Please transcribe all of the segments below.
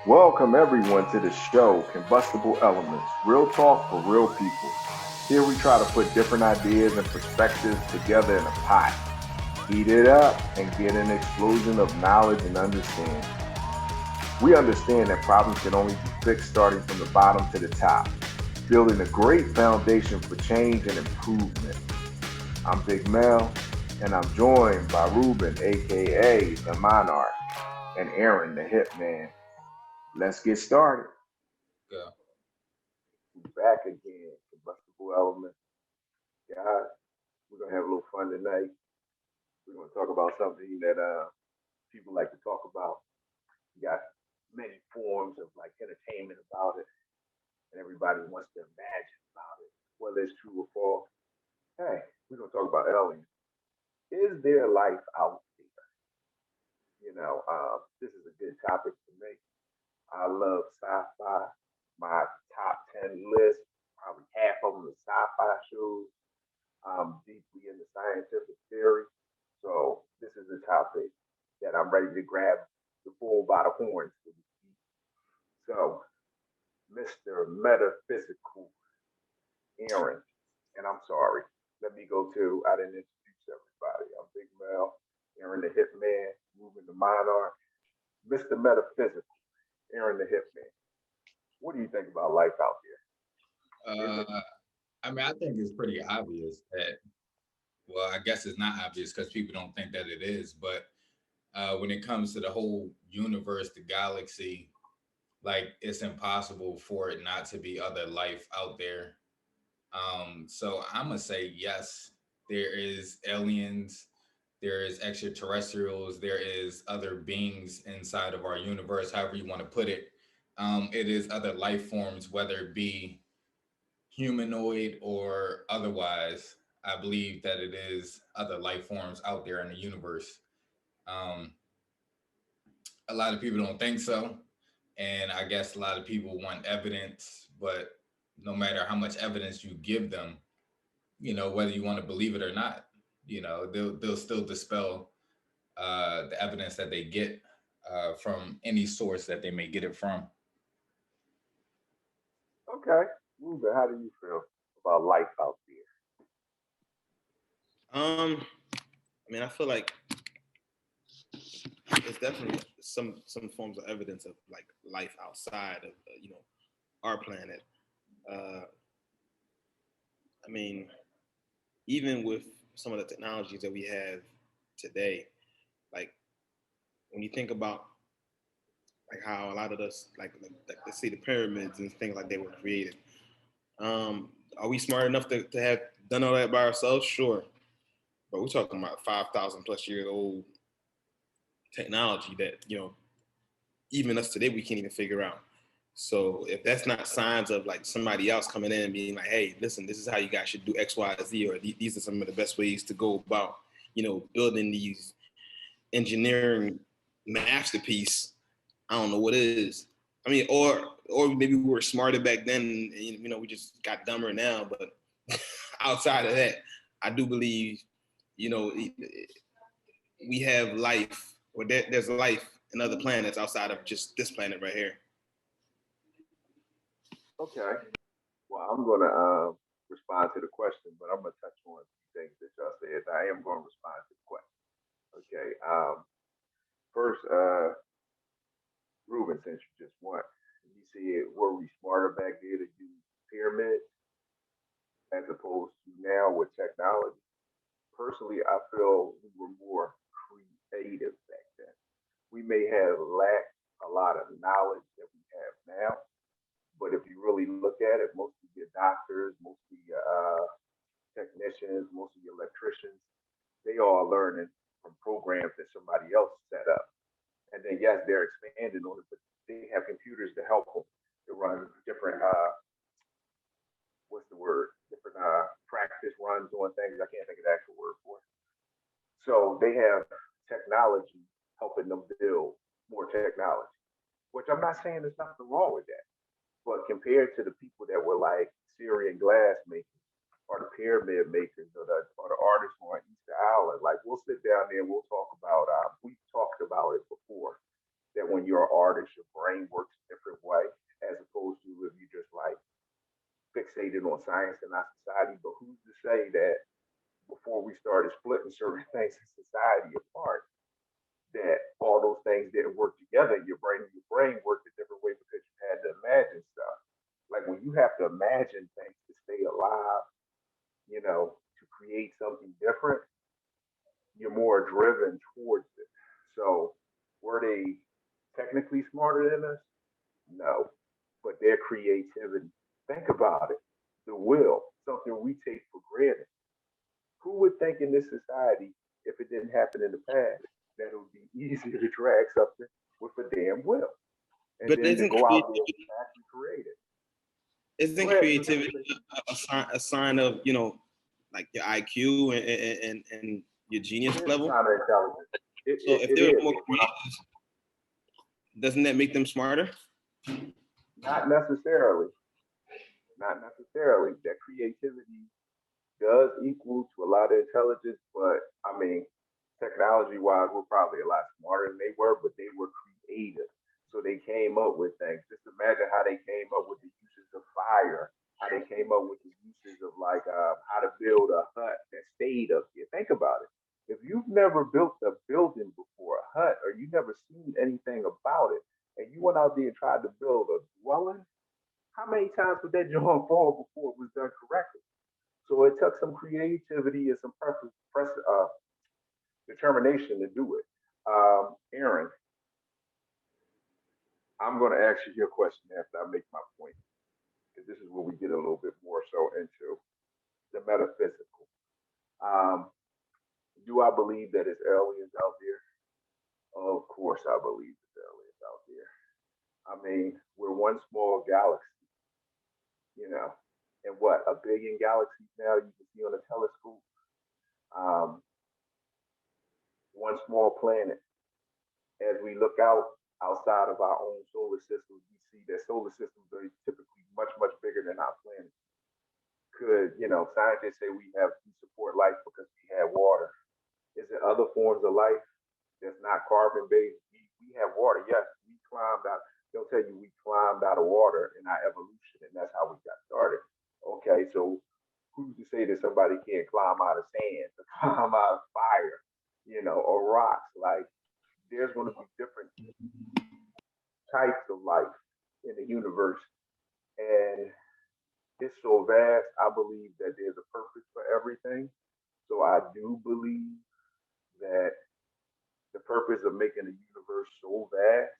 Welcome everyone to the show, Combustible Elements, real talk for real people. Here we try to put different ideas and perspectives together in a pot, heat it up, and get an explosion of knowledge and understanding. We understand that problems can only be fixed starting from the bottom to the top, building a great foundation for change and improvement. I'm Big Mel, and I'm joined by Ruben, aka the Monarch, and Aaron, the Hitman. Let's get started. Go. We back again, combustible element. Guys, we're gonna have a little fun tonight. We're gonna talk about something that people like to talk about. We got many forms of like entertainment about it, and everybody wants to imagine about it, whether it's true or false. Hey, we're gonna talk about aliens. Is there life out there? This is a good topic for me. I love sci-fi. My top 10 list, probably half of them is sci-fi shows. I'm deeply into scientific theory. So this is a topic that I'm ready to grab the bull by the horns, so to speak. So, Mr. Metaphysical Aaron, and I'm sorry, let me go to, I didn't introduce everybody. I'm Big Mel, Aaron the Hitman, moving the Monarch, Mr. Metaphysical, Aaron the Hitman. What do you think about life out there? Is it? Uh, I think it's pretty obvious that, well, I guess it's not obvious because people don't think that it is, but when it comes to the whole universe, the galaxy, like it's impossible for it not to be other life out there. So I'm gonna say yes, there is aliens, there is extraterrestrials, there is other beings inside of our universe, however you want to put it. It is other life forms, whether it be humanoid or otherwise. I believe that it is other life forms out there in the universe. Um, a lot of people don't think so, and I guess a lot of people want evidence, but no matter how much evidence you give them, whether you want to believe it or not, they'll still dispel the evidence that they get from any source that they may get it from. Okay. Ruben, how do you feel about life out there? Um, I feel like there's definitely some forms of evidence of like life outside of our planet. Uh, I mean, even with some of the technologies that we have today, like when you think about like how a lot of us like let's say the pyramids and things like they were created. Are we smart enough to have done all that by ourselves? Sure, but we're talking about 5,000 plus years old technology that even us today we can't even figure out. So if that's not signs of like somebody else coming in and being like, hey, listen, this is how you guys should do X, Y, Z, or these are some of the best ways to go about, building these engineering masterpiece. I don't know what it is. I mean, or maybe we were smarter back then, and we just got dumber now. But outside of that, I do believe, you know, we have life, or there's life in other planets outside of just this planet right here. Okay. Well, I'm going to respond to the question, but I'm going to touch on a few things that y'all said. I am going to respond to the question. Okay. First, Ruben, since you just won, you said, were we smarter back there to use pyramids as opposed to now with technology? Personally, I feel we were more creative back then. We may have lacked a lot of knowledge that we have now, but if you really look at it, most of your doctors, most of your technicians, most of your electricians, they all learning from programs that somebody else set up. And then yes, they're expanding on it, but they have computers to help them to run different what's the word? Different practice runs on things. I can't think of the actual word for it. So they have technology helping them build more technology. Which I'm not saying there's nothing wrong with that. But compared to the people that were like Syrian glass makers or the pyramid makers or the artists on Easter Island, like we'll sit down there and we'll talk about we've talked about it before that when you're an artist, your brain works on science and our society, but who's to say that before we started splitting certain things in society apart, that all those things didn't work together. Your brain worked a different way because you had to imagine stuff. Like when you have to imagine things to stay alive, to create something different, you're more driven towards it. So were they technically smarter than us? No. But their creativity, think about it. The will, something we take for granted. Who would think in this society, if it didn't happen in the past, that it would be easier to drag something with a damn will and But then to isn't go out there creativity and actually create it? isn't Go ahead. creativity a sign of, like your IQ and your genius It is a level? sign of intelligence. It, So it, if it they're is. more But creative, doesn't that make them smarter? not necessarily. Not necessarily. That creativity does equal to a lot of intelligence, but I mean, technology wise, we're probably a lot smarter than they were, but they were creative. So they came up with things. Just imagine how they came up with the uses of fire, how they came up with the uses of like how to build a hut that stayed up here. Think about it. If you've never built a building before, a hut, or you never seen anything about it, and you went out there and tried to build a dwelling, how many times would that joint fall before it was done correctly? So it took some creativity and some determination to do it. Aaron, I'm going to ask you your question after I make my point, because this is where we get a little bit more so into the metaphysical. Um, do I believe that it's aliens out there? Of course, I believe there's aliens out there. I mean, we're one small galaxy, you know, and what, a billion galaxies now you can see on a telescope. Um, one small planet. As we look outside of our own solar system, we see that solar systems are typically much, much bigger than our planet. Could, scientists say we support life because we have water. Is there other forms of life that's not carbon based? We have water, yes. We climbed out, they'll tell you we climbed out of water in our evolution, and that's how we got started. Okay, so who's to say that somebody can't climb out of sand or climb out of fire, or rocks? Like there's going to be different types of life in the universe, and it's so vast. I believe that there's a purpose for everything. So I do believe that the purpose of making the universe so vast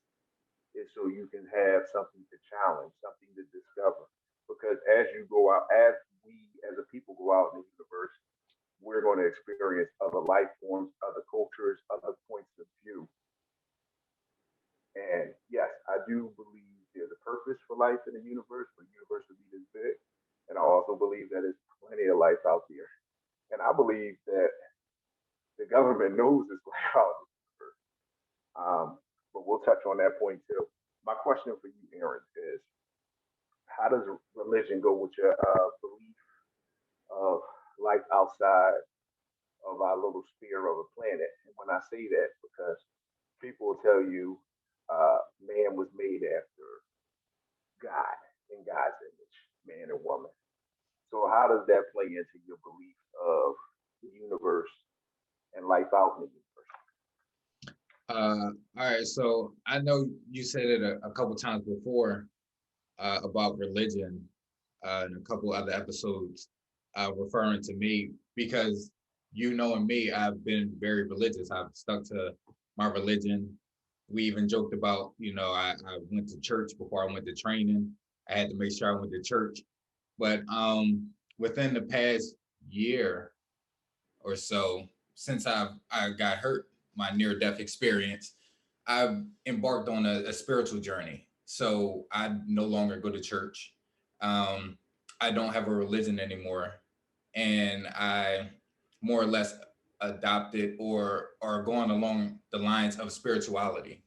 is so you can have something to challenge, something to discover. Because as you go out, as we as a people go out in the universe, we're going to experience other life forms, other cultures, other points of view. And yes, I do believe there's a purpose for life in the universe, for the universe to be this big. And I also believe that there's plenty of life out there. And I believe that the government knows this life out there. But we'll touch on that point too. My question for you, Aaron, is how does religion go with your belief of life outside of our little sphere of a planet? And when I say that, because people will tell you man was made after God, in God's image, man and woman. So how does that play into your belief of the universe and life out in the universe? All right, so I know you said it a couple times before about religion in a couple other episodes, referring to me because and me, I've been very religious. I've stuck to my religion. We even joked about, I went to church before I went to training. I had to make sure I went to church. But within the past year or so, since I got hurt, my near death experience, I've embarked on a spiritual journey. So I no longer go to church. Um, I don't have a religion anymore, and I more or less adopted or are going along the lines of spirituality.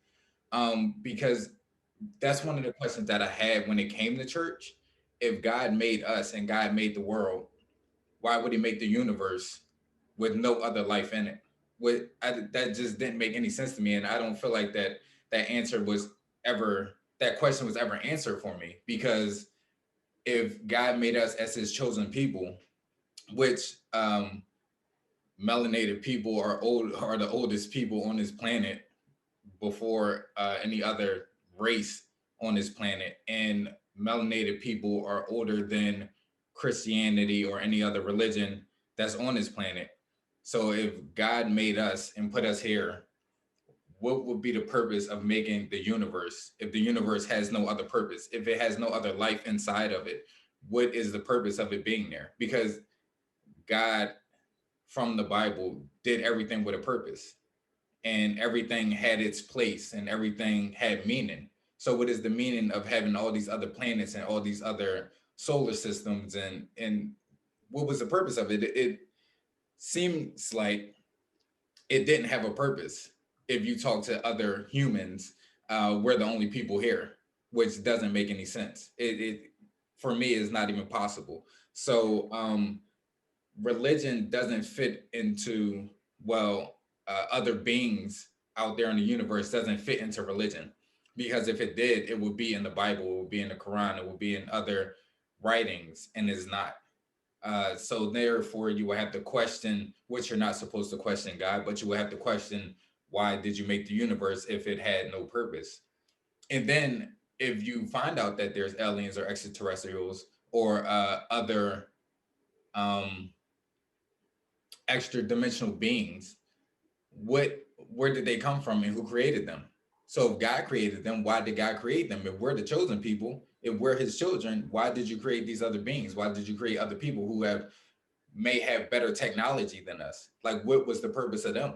Because that's one of the questions that I had when it came to church. If God made us and God made the world, why would He make the universe with no other life in it? That just didn't make any sense to me, and I don't feel like that answer was ever that question was ever answered for me because if God made us as his chosen people, which melanated people are the oldest people on this planet before any other race on this planet, and melanated people are older than Christianity or any other religion that's on this planet. So if God made us and put us here, what would be the purpose of making the universe if the universe has no other purpose? If it has no other life inside of it, what is the purpose of it being there? Because God from the Bible did everything with a purpose, and everything had its place and everything had meaning. So what is the meaning of having all these other planets and all these other solar systems, and what was the purpose of it? It seems like it didn't have a purpose. If you talk to other humans, we're the only people here, which doesn't make any sense. It for me is not even possible. So religion doesn't fit into, well, other beings out there in the universe doesn't fit into religion, because if it did, it would be in the Bible, it would be in the Quran, it would be in other writings, and it's not. So therefore, you will have to question, which you're not supposed to question God, but you will have to question, why did you make the universe if it had no purpose? And then if you find out that there's aliens or extraterrestrials or other um, extra dimensional beings, where did they come from and who created them? So if God created them, why did God create them? If we're the chosen people, if we're his children, why did you create these other beings? Why did you create other people who may have better technology than us? Like, what was the purpose of them?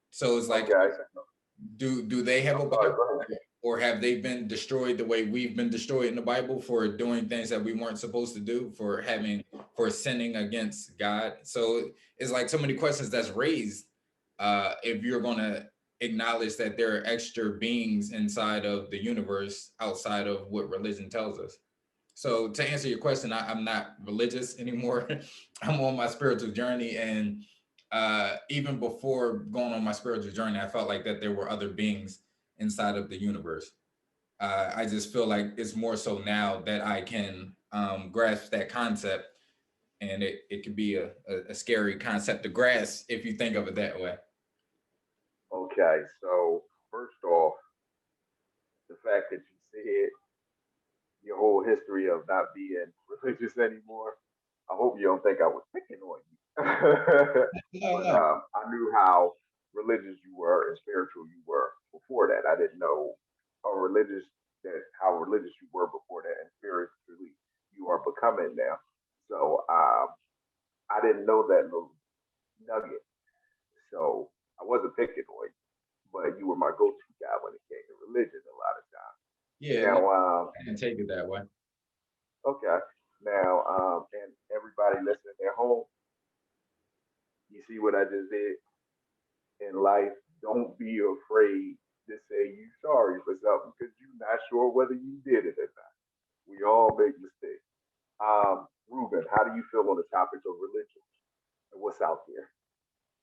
So it's like, Okay. do they have a I'm sorry, Bible, go ahead. or have they been destroyed the way we've been destroyed in the Bible for doing things that we weren't supposed to do, for sinning against God? So it's like so many questions that's raised. If you're gonna acknowledge that there are extra beings inside of the universe outside of what religion tells us. So to answer your question, I'm not religious anymore. I'm on my spiritual journey, and even before going on my spiritual journey, I felt like that there were other beings inside of the universe. I just feel like it's more so now that I can grasp that concept, and it could be a scary concept to grasp if you think of it that way. Okay, so first off, the fact that you said your whole history of not being religious anymore, I hope you don't think I was picking on you. No, But no. I knew how religious you were and spiritual you were before that. I didn't know how religious you were before that and spiritually you are becoming now. So I didn't know that little nugget. So I wasn't picking on you, but you were my go-to guy when it came to religion a lot of times. Yeah, Now, no, I didn't take it that way. okay. Now, and everybody listening at home, you see what I just did in life? Don't be afraid to say you sorry for something because you're not sure whether you did it or not. We all make mistakes. Ruben, how do you feel on the topic of religion and what's out there?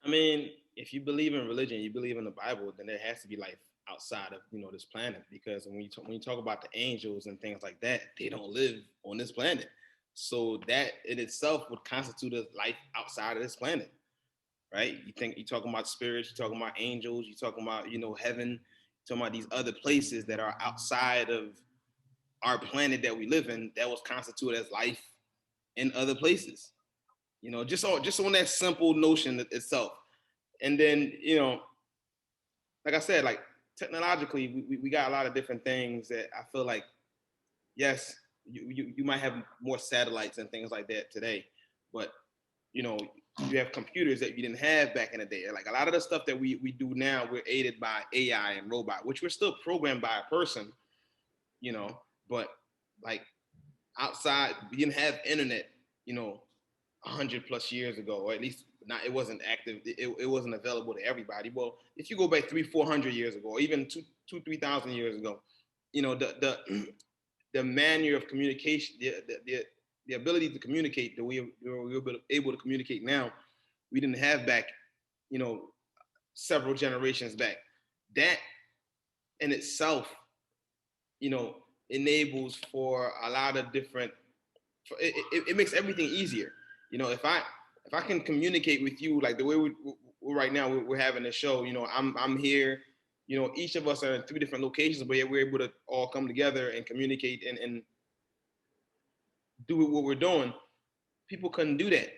I mean, if you believe in religion, you believe in the Bible, then there has to be life outside of this planet. Because when you talk about the angels and things like that, they don't live on this planet. So that in itself would constitute a life outside of this planet, right? You're talking about spirits, you're talking about angels, you're talking about heaven, you're talking about these other places that are outside of our planet that we live in that was constituted as life in other places. Just on that simple notion itself. And then, like I said, like technologically, we got a lot of different things that I feel like, yes, you might have more satellites and things like that today, but you know, you have computers that you didn't have back in the day. Like a lot of the stuff that we do now, we're aided by AI and robot, which we're still programmed by a person, but like outside, we didn't have internet, 100 plus years ago, or at least not. It wasn't active. It wasn't available to everybody. Well, if you go back 300-400 years ago, or even 2,000-3,000 years ago, the the manner of communication, the ability to communicate that we're able to communicate now, we didn't have back, you know, several generations back. That in itself, you know, enables for a lot of different. It makes everything easier. You know, if I can communicate with you like the way we right now, we're having a show. You know, I'm here. You know, each of us are in 3 different locations, but yet we're able to all come together and communicate and do what we're doing. People couldn't do that.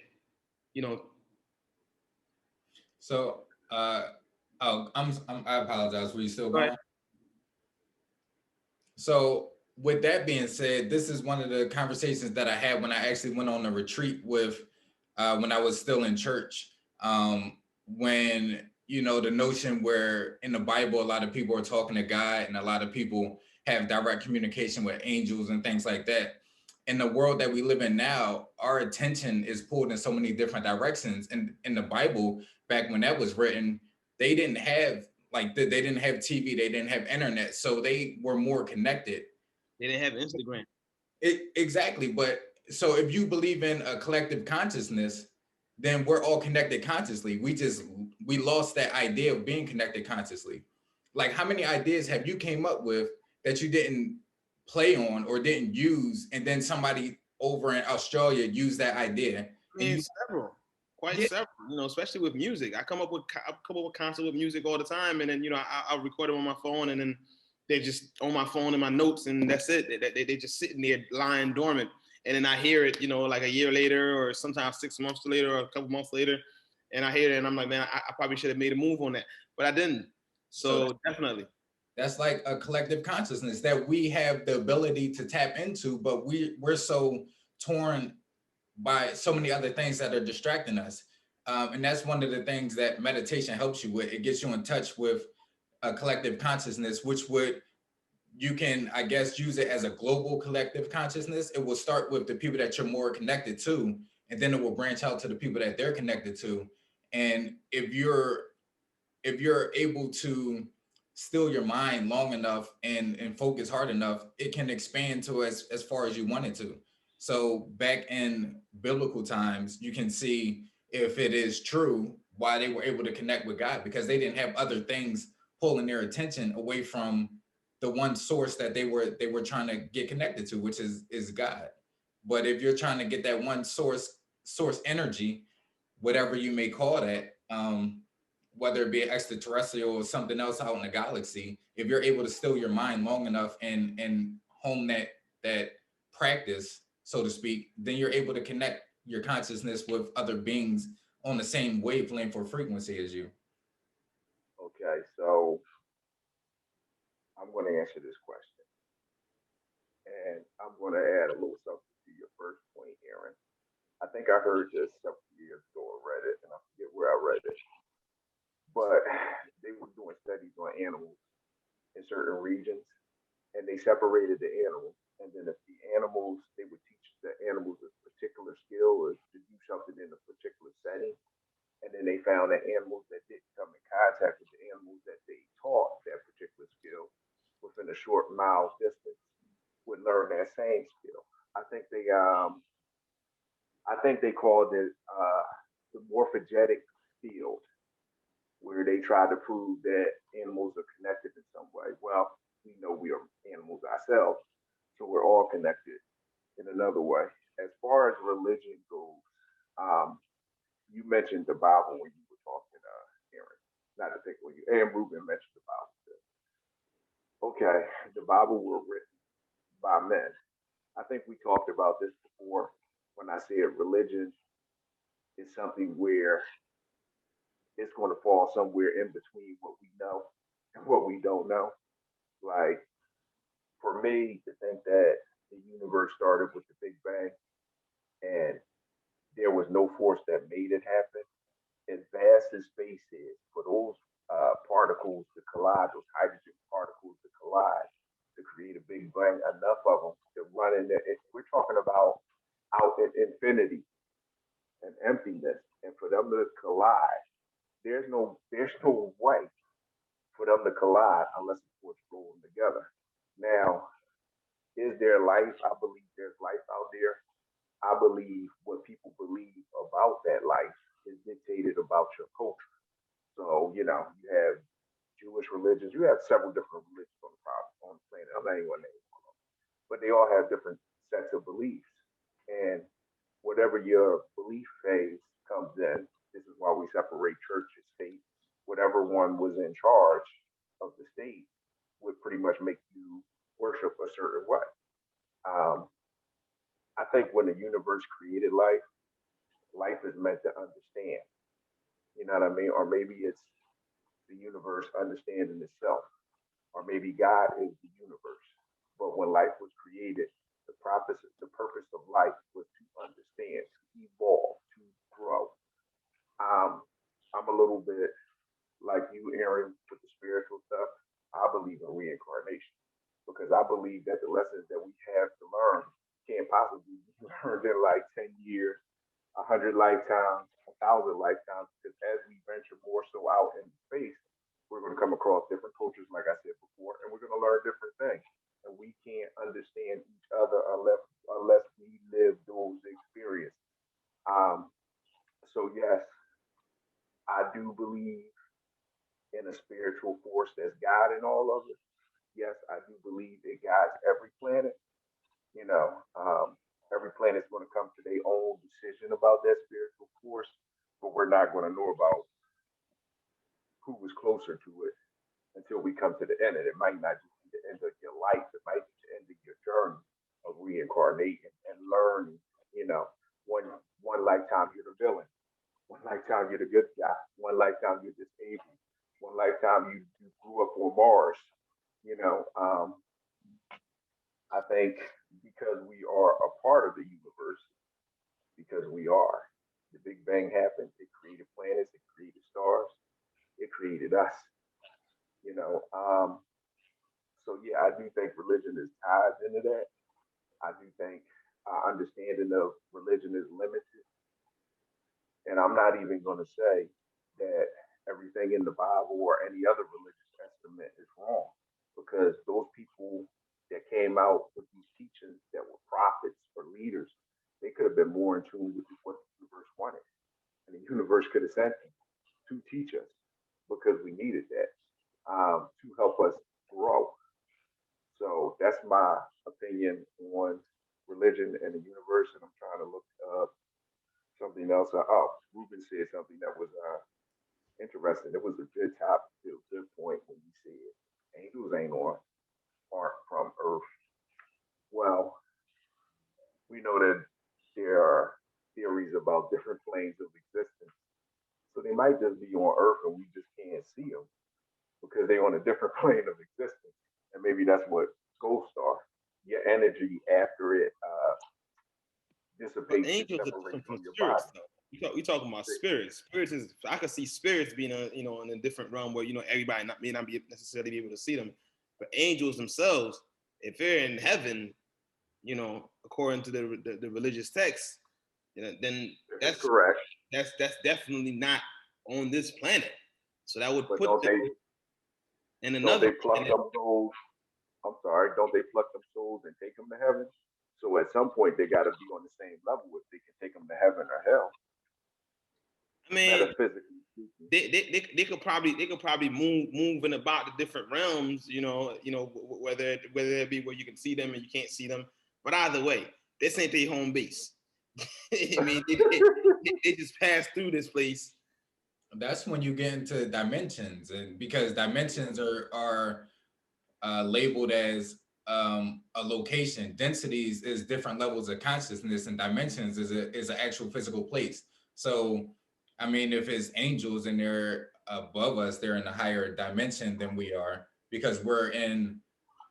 You know. So, I apologize. Were you still Go ahead. going? So, with that being said, this is one of the conversations that I had when I actually went on a retreat with, when I was still in church. When, you know, the notion where in the Bible, a lot of people are talking to God and a lot of people have direct communication with angels and things like that. In the world that we live in now, our attention is pulled in so many different directions. And in the Bible, back when that was written, they didn't have they didn't have TV, they didn't have internet, so they were more connected. They didn't have Instagram. Exactly, but so if you believe in a collective consciousness, then we're all connected consciously. We lost that idea of being connected consciously. Like, how many ideas have you came up with that you didn't play on or didn't use, and then somebody over in Australia used that idea? I mean, several, quite several. You know, especially with music. I come up with concepts with music all the time, and then I'll record them on my phone, and then they're just on my phone and my notes, and that's it. They just sitting there lying dormant, and then I hear it, you know, like a year later, or sometimes 6 months later, or a couple months later, and I hear it, and I'm like, man, I probably should have made a move on that, but I didn't. So definitely. That's like a collective consciousness that we have the ability to tap into, but we're so torn by so many other things that are distracting us. And that's one of the things that meditation helps you with. It gets you in touch with a collective consciousness, which you can, I guess, use it as a global collective consciousness. It will start with the people that you're more connected to, and then it will branch out to the people that they're connected to. And if you're able to still your mind long enough and focus hard enough, it can expand to as far as you want it to. So back in biblical times, you can see if it is true why they were able to connect with God, because they didn't have other things pulling their attention away from the one source that they were trying to get connected to, which is God. But if you're trying to get that one source energy, whatever you may call that, whether it be extraterrestrial or something else out in the galaxy, if you're able to still your mind long enough and hone that practice, so to speak, then you're able to connect your consciousness with other beings on the same wavelength or frequency as you. Okay, so I'm going to answer this question, and I'm going to add a little something to your first point, Aaron. I think I heard this several years ago or read it, and I forget where I read it, but they were doing studies on animals in certain regions, and they separated the animals. And then if the animals, they would teach the animals a particular skill or to do something in a particular setting. And then they found that animals that didn't come in contact with the animals that they taught that particular skill within a short mile distance would learn that same skill. I think they called it the morphogenetic field, where they try to prove that animals are connected in some way. Well, we know we are animals ourselves, so we're all connected in another way. As far as religion goes, um, you mentioned the Bible when you were talking, Aaron. Not to think when you and Ruben mentioned the Bible too. Okay, the Bible were written by men. I think we talked about this before when I said religion is something where it's going to fall somewhere in between what we know and what we don't know. Like, for me to think that the universe started with the Big Bang and there was no force that made it happen, as vast as space is, for those particles to collide, those hydrogen particles to collide to create a Big Bang, enough of them to run in there. We're talking about out in infinity and emptiness, and for them to collide, there's no way for them to collide unless of course roll them together. Now, is there life? I believe there's life out there. I believe what people believe about that life is dictated about your culture. So, you have Jewish religions, you have several different religions on the planet. I'm not even going to name one of them. but they all have different sets of beliefs. And whatever your belief phase comes in, this is why we separate church and state. Whatever one was in charge of the state would pretty much make you worship a certain way. Um, I think when the universe created life, life is meant to understand. You know what I mean? Or maybe it's the universe understanding itself, or maybe God is the universe. But when life was created, the purpose of life was to understand, to evolve, to grow. Um, I'm a little bit like you, Aaron, with the spiritual stuff. I believe in reincarnation because I believe that the lessons that we have to learn can't possibly be learned in like 10 years, 100 lifetimes, 1,000 lifetimes, because as we venture more so out in space, we're going to come across different cultures, like I said before, and we're going to learn different things. And we can't understand each other unless we live those experiences. Um, so yes, I do believe in a spiritual force that's guiding all of it. Yes, I do believe it guides every planet. You know, every planet's going to come to their own decision about that spiritual force, but we're not going to know about who was closer to it until we come to the end. And it might not just be the end of your life, it might be the end of your journey of reincarnating and learning, you know, one one lifetime you're the villain, one lifetime you're the good guy, one lifetime you're disabled, one lifetime you grew up on Mars, you know. I think because we are a part of the universe, because we are. The Big Bang happened, it created planets, it created stars, it created us, you know. So yeah, I do think religion is tied into that. I do think our understanding of religion is limited, and I'm not even going to say that everything in the Bible or any other religious testament is wrong, because those people that came out with these teachings that were prophets or leaders, they could have been more in tune with what the universe wanted, and the universe could have sent them to teach us because we needed that to help us grow. So that's my opinion on religion and the universe. And I'm trying to look up something else. Oh, Ruben said something that was interesting. It was a good topic, a good point when you said angels ain't on aren't from Earth. Well, we know that there are theories about different planes of existence. So they might just be on Earth and we just can't see them because they're on a different plane of existence. And maybe that's what ghosts are. Your energy after it But dissipates and angels are separates different from from your body. spirits, though. We talking about spirits. Spirits is I could see spirits being in a different realm where everybody may not be necessarily be able to see them, but angels themselves, if they're in heaven, according to the religious text, then This is that's correct. that's definitely not on this planet. So that would But put them in don't another they pluck planet. them souls? I'm sorry, don't they pluck them souls and take them to heaven? So at some point they got to be on the same level if they can take them to heaven or hell, I mean, metaphysically speaking. they could probably move in about the different realms, whether it be where you can see them and you can't see them. But either way, this ain't their home base. I mean, they just pass through this place. That's when you get into dimensions, and because dimensions are labeled as a location. Densities is different levels of consciousness, and dimensions is an actual physical place. So, I mean, if it's angels and they're above us, they're in a higher dimension than we are because we're in.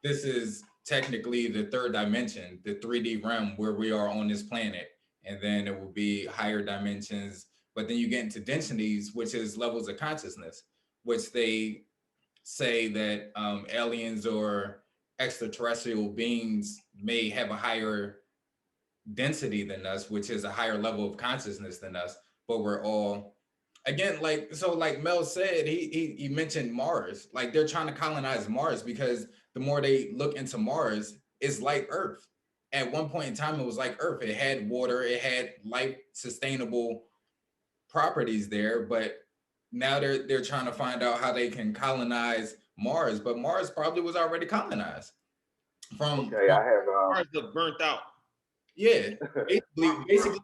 This is technically the third dimension, the 3D realm where we are on this planet, and then it will be higher dimensions. But then you get into densities, which is levels of consciousness, which they say that aliens or extraterrestrial beings may have a higher density than us, which is a higher level of consciousness than us, but we're all again like Mel said, he mentioned Mars. Like they're trying to colonize Mars because the more they look into Mars, it's like Earth. At one point in time, it was like Earth. It had water, it had life sustainable properties there, but now they're trying to find out how they can colonize Mars, but Mars probably was already colonized. Okay, I have Mars look burnt out. yeah, basically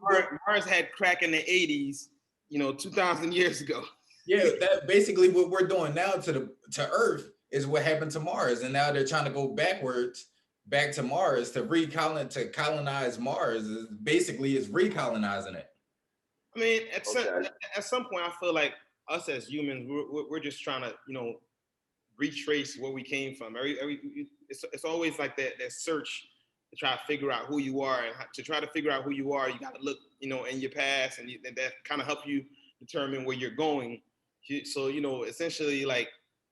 Mars had crack in the 80s, 2,000 years ago. yeah, that basically what we're doing now to Earth is what happened to Mars, and now they're trying to go backwards back to Mars to colonize Mars. Basically, it's recolonizing it. I mean, okay. at some point, I feel like us as humans, we're just trying to, retrace where we came from. It's always like that search to try to figure out who you are, and to try to figure out who you are, you got to look, in your past, and that kind of help you determine where you're going. So, essentially, like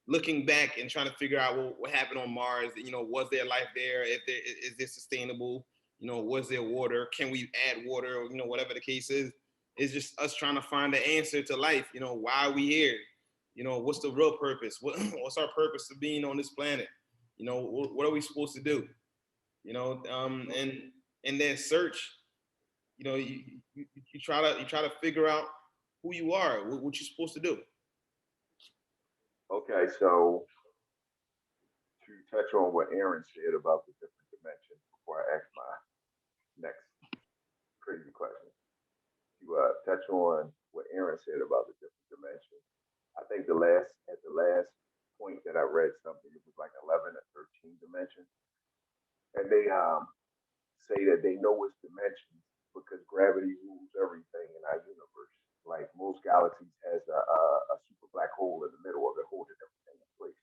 looking back and trying to figure out what happened on Mars. Was there life there? Is this sustainable? Was there water? Can we add water? Or, whatever the case is. It's just us trying to find the answer to life. Why are we here? What's the real purpose? What's our purpose of being on this planet? What are we supposed to do? And in that search, you try to figure out who you are, what you're supposed to do. Okay, so to touch on what Aaron said about the different dimensions before I ask my next crazy question, to touch on what Aaron said about the different dimensions. I think at the last point that I read something, it was like 11 or 13 dimensions, and they say that they know it's dimensions because gravity rules everything in our universe. Like most galaxies has a super black hole in the middle of it holding everything in place.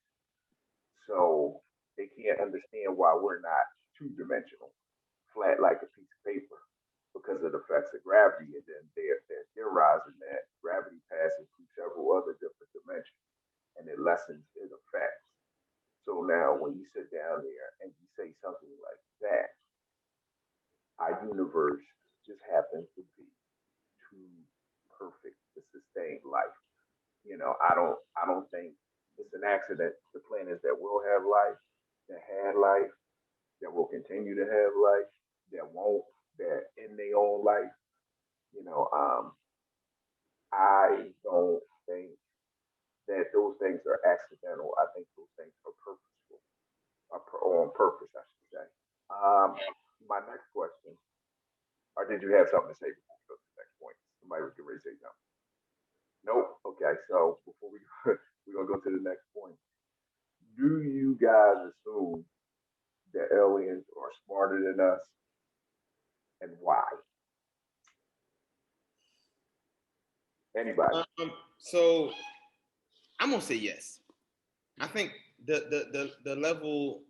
So they can't understand why we're not two dimensional, flat like a piece of paper, because of the effects of gravity. And then they're theorizing that gravity passes through several other different dimensions and it lessens its effects. So now when you sit down there and you say something like that, our universe just happens to be too perfect to sustain life. I don't think it's an accident. The planets that will have life, that had life, that will continue to have life, that won't, that in their own life. You know, um, I don't think that those things are accidental. I think those things are purposeful, or on purpose, I should say. Um, my next question, or did you have something to say before we go to the next point? Somebody was getting ready to say something. Nope. Okay, so before we we're gonna go to the next point. Do you guys assume that aliens are smarter than us, and why? Anybody? So I'm gonna say yes. I think the level,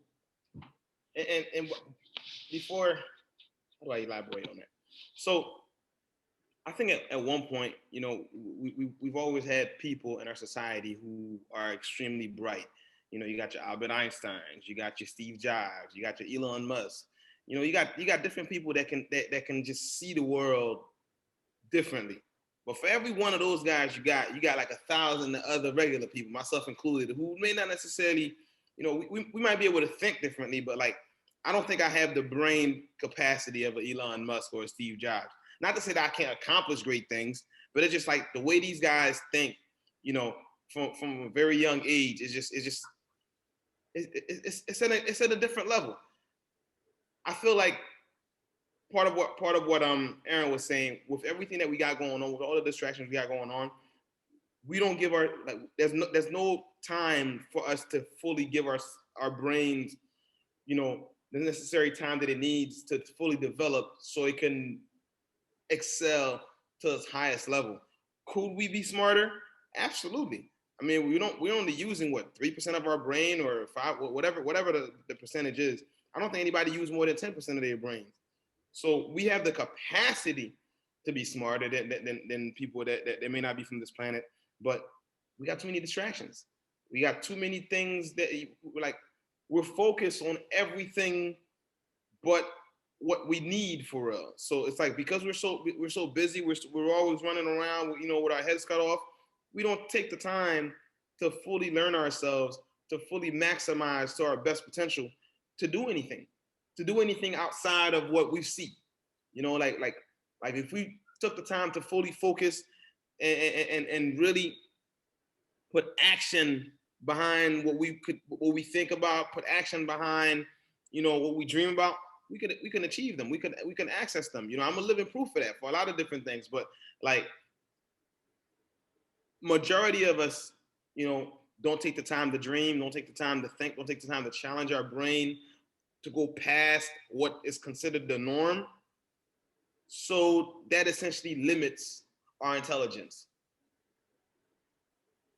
and before, how do I elaborate on that? So I think at one point, we've always had people in our society who are extremely bright. You got your Albert Einsteins, you got your Steve Jobs, you got your Elon Musk. You got different people that can just see the world differently. But for every one of those guys, you got like 1,000 other regular people, myself included, who may not necessarily, we might be able to think differently, but like I don't think I have the brain capacity of an Elon Musk or a Steve Jobs. Not to say that I can't accomplish great things, but it's just like the way these guys think, you know, from a very young age it's at a different level. I feel like part of what Aaron was saying, with everything that we got going on, with all the distractions we got going on, we don't give our, like, there's no time for us to fully give our brains, the necessary time that it needs to fully develop so it can excel to its highest level. Could we be smarter? Absolutely. I mean, we're only using what, 3% of our brain, or five, whatever the percentage is. I don't think anybody uses more than 10% of their brains. So we have the capacity to be smarter than people that may not be from this planet, but we got too many distractions. We got too many things that, like, we're focused on everything but what we need for real. So it's like, because we're so busy, we're always running around, with our heads cut off. We don't take the time to fully learn ourselves, to fully maximize to our best potential, to do anything outside of what we see. Like if we took the time to fully focus and really put action behind what we think about, put action behind what we dream about, we can achieve them. We can access them. I'm a living proof of that for a lot of different things. But like majority of us, don't take the time to dream, don't take the time to think, don't take the time to challenge our brain to go past what is considered the norm. So that essentially limits our intelligence.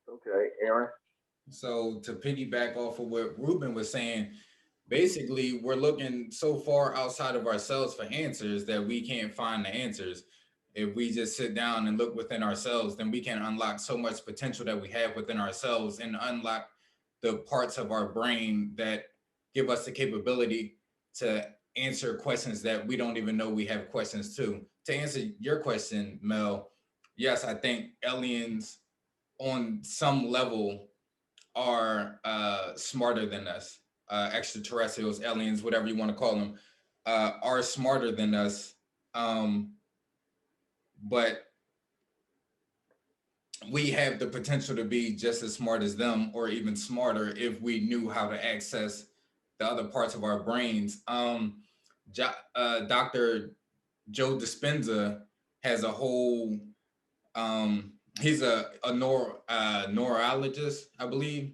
Okay, Aaron. So to piggyback off of what Ruben was saying, basically we're looking so far outside of ourselves for answers that we can't find the answers. If we just sit down and look within ourselves, then we can unlock so much potential that we have within ourselves and unlock the parts of our brain that give us the capability to answer questions that we don't even know we have questions to. To answer your question, Mel, yes, I think aliens on some level are smarter than us. Extraterrestrials, aliens, whatever you want to call them, are smarter than us. But we have the potential to be just as smart as them or even smarter if we knew how to access the other parts of our brains. Dr. Joe Dispenza has a whole, he's a neurologist, I believe,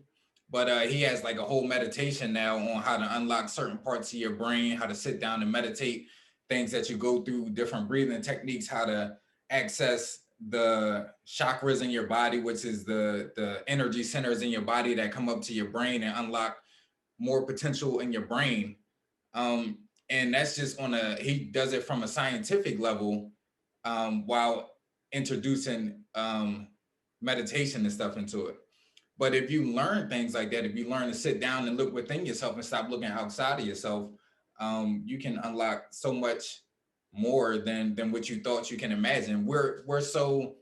but he has like a whole meditation now on how to unlock certain parts of your brain, how to sit down and meditate, things that you go through, different breathing techniques, how to access the chakras in your body, which is the energy centers in your body that come up to your brain and unlock more potential in your brain. And that's just he does it from a scientific level, while introducing meditation and stuff into it. But if you learn things like that, if you learn to sit down and look within yourself and stop looking outside of yourself, you can unlock so much more than what you thought you can imagine. We're so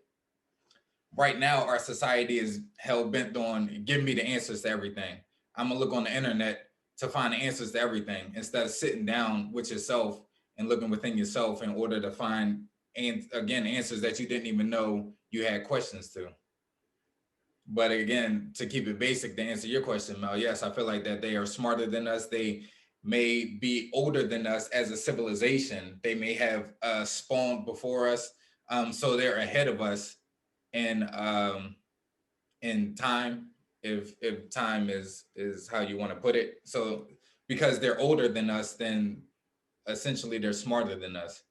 right now our society is hell bent on give me the answers to everything. I'm gonna look on the internet to find the answers to everything instead of sitting down with yourself and looking within yourself in order to find, and again, answers that you didn't even know you had questions to. But again, to keep it basic, to answer your question, Mel, yes, I feel like that they are smarter than us. They may be older than us as a civilization. They may have spawned before us, so they're ahead of us in time, if time is how you want to put it. So because they're older than us, then essentially they're smarter than us.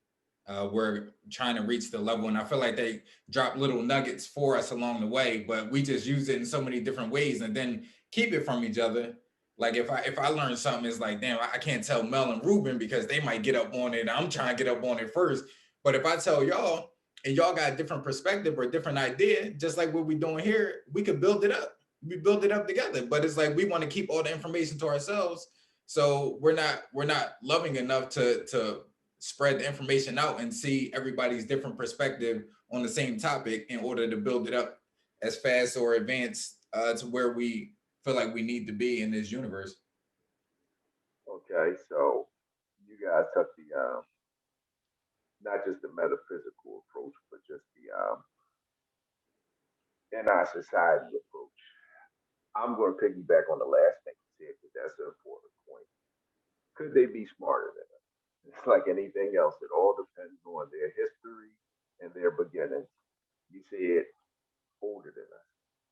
We're trying to reach the level, and I feel like they drop little nuggets for us along the way, but we just use it in so many different ways and then keep it from each other. Like if I learn something, it's like, damn, I can't tell Mel and Ruben because they might get up on it. I'm trying to get up on it first. But if I tell y'all and y'all got a different perspective or a different idea, just like what we're doing here, we could build it up. We build it up together. But it's like we want to keep all the information to ourselves. So we're not loving enough to spread the information out and see everybody's different perspective on the same topic in order to build it up as fast or advanced to where we feel like we need to be in this universe. Okay, so you guys took the not just the metaphysical approach, but just the in our society approach. I'm going to piggyback on the last thing you said because that's an important point. Could they be smarter than us? It's like anything else. It all depends on their history and their beginnings. You said older than us.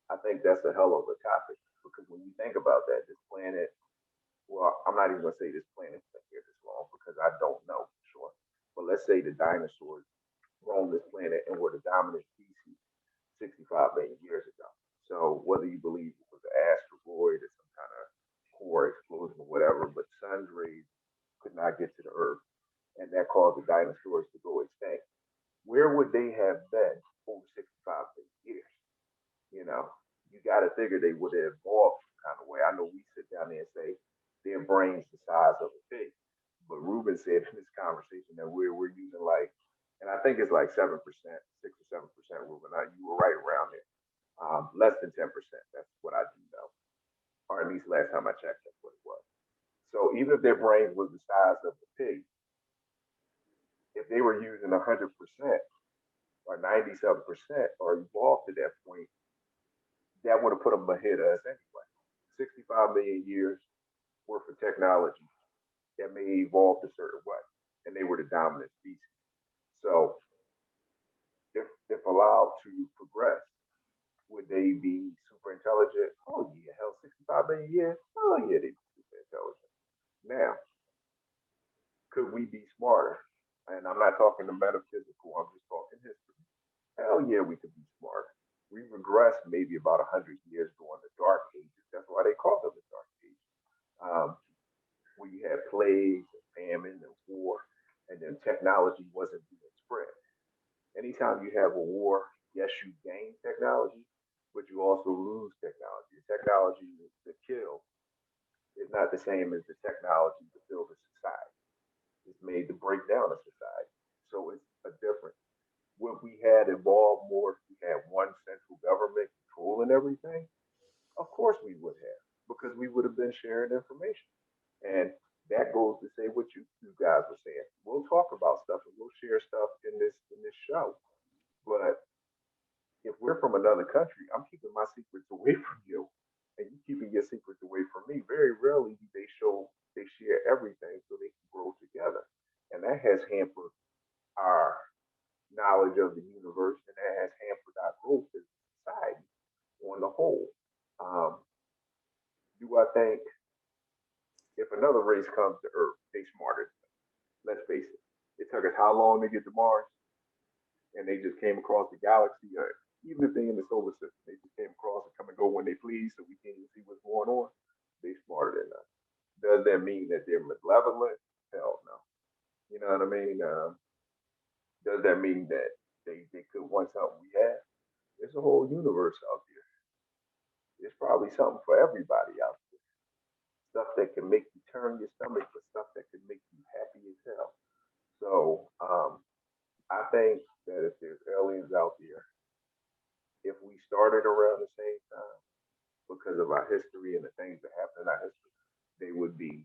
I think that's a hell of a topic because when you think about that, this planet, well, I'm not even going to say this planet's been here this long because I don't know for sure. But let's say the dinosaurs roamed this planet and were the dominant species 65 million years ago. So whether you believe it was an asteroid or some kind of core explosion or whatever, but sun's rays could not get to the Earth, and that caused the dinosaurs to go extinct. Where would they have been over 65 million years? You know, you got to figure they would have evolved some kind of way. I know we sit down there and say their brains the size of a pig, but Ruben said in this conversation that we're using like, and I think it's like 7%, 6 or 7%. Ruben, you were right around there. Less than 10%. That's what I do know, or at least last time I checked, that's what it was. So even if their brains was the size of a pig, if they were using 100% or 97% or evolved to that point, that would have put them ahead of us anyway. 65 million years worth of technology. that may evolve a certain way, and they were the dominant species. So if allowed to progress, would they be super intelligent? Oh yeah, hell, 65 million years. Oh yeah, they'd be super intelligent. Now, could we be smarter? And I'm not talking the metaphysical. I'm just talking history. Hell yeah, we could be smarter. We regressed maybe about 100 years during the Dark Ages. That's why they call them the Dark Ages. Um, where you had plagues and famine and war, and then technology wasn't being spread. Anytime you have a war, yes, you gain technology, but you also lose technology. The technology to kill is not the same as the technology to build a society. It's made to break down a society. So it's a difference. What we had evolved more if we had one central government controlling everything, of course we would have, because we would have been sharing information. And that goes to say what you two guys were saying. We'll talk about stuff and we'll share stuff in this show. But if we're from another country, I'm keeping my secrets away from you, and you keeping your secrets away from me. Very rarely do they share everything so they can grow together, and that has hampered our knowledge of the universe, and that has hampered our growth as a society on the whole. Um, do I think if another race comes to Earth, they smarter? Let's face it. It took us how long to get to Mars? And they just came across the galaxy, or even if they in the solar system, they just came across and come and go when they please, so we can't even see what's going on. They smarter than us. Does that mean that they're malevolent? Hell no. You know what I mean? Does that mean that they could want something we have? There's a whole universe out there. There's probably something for everybody out there. Stuff that can make you turn your stomach, but stuff that can make you happy as hell. So I think that if there's aliens out there, if we started around the same time, because of our history and the things that happened in our history, they would be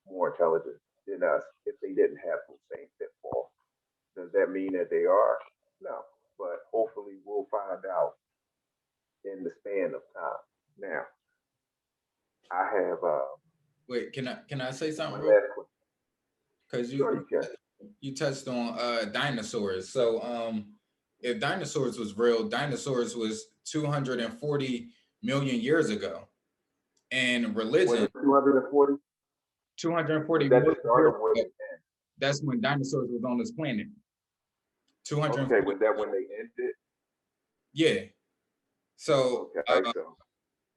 more intelligent than us if they didn't have those same pitfalls. Does that mean that they are? No. But hopefully we'll find out in the span of time. Now, I have Wait, can I say something one real? last question. Because Sure, you can. you touched on dinosaurs. So if dinosaurs was real, dinosaurs was 240 million years ago, and Was religion it 240? 240 Was that the million start years or was ago. it end? That's when dinosaurs was on this planet. 240. Okay, was that when they ended? Yeah. So Okay, so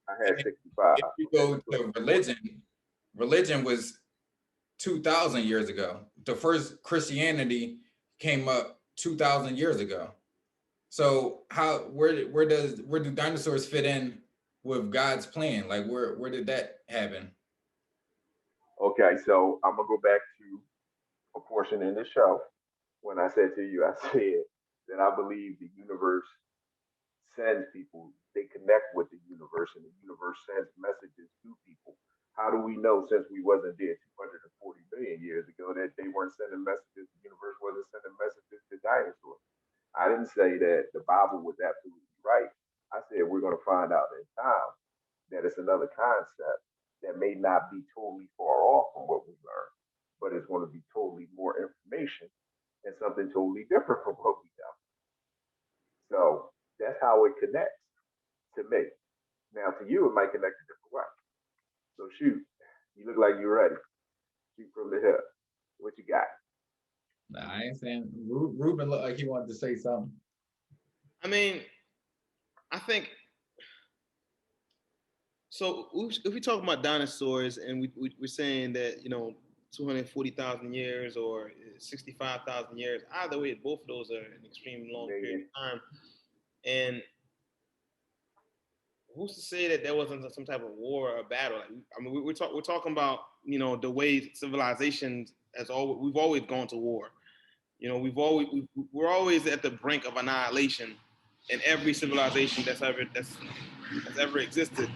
I had 65. if you Okay, go let's go to to 40. religion was 2,000 years ago. The first Christianity came up 2,000 years ago. So how where do dinosaurs fit in with God's plan? Like where did that happen? Okay, so I'm gonna go back to a portion in the show when I said to you, I said that I believe the universe sends people, they connect with the universe, and the universe sends messages to people. How do we know, since we wasn't there 240 billion years ago, that they weren't sending messages? The universe wasn't sending messages to dinosaurs. I didn't say that the Bible was absolutely right. I said we're going to find out in time that it's another concept that may not be totally far off from what we learned, but it's going to be totally more information and something totally different from what we know. So that's how it connects to me. Now to you, it might connect a different way. So shoot, you look like you're ready. Shoot from the hip. What you got? Nah, I ain't saying Ruben looked like he wanted to say something. I mean, I think so. If we talk about dinosaurs and we're saying that 240,000 years or 65,000 years, either way, both of those are an extremely long period Million. of time. And who's to say that there wasn't some type of war or battle? Like, I mean, we're talking about the way civilizations we've always gone to war. We're always at the brink of annihilation in every civilization that's ever existed.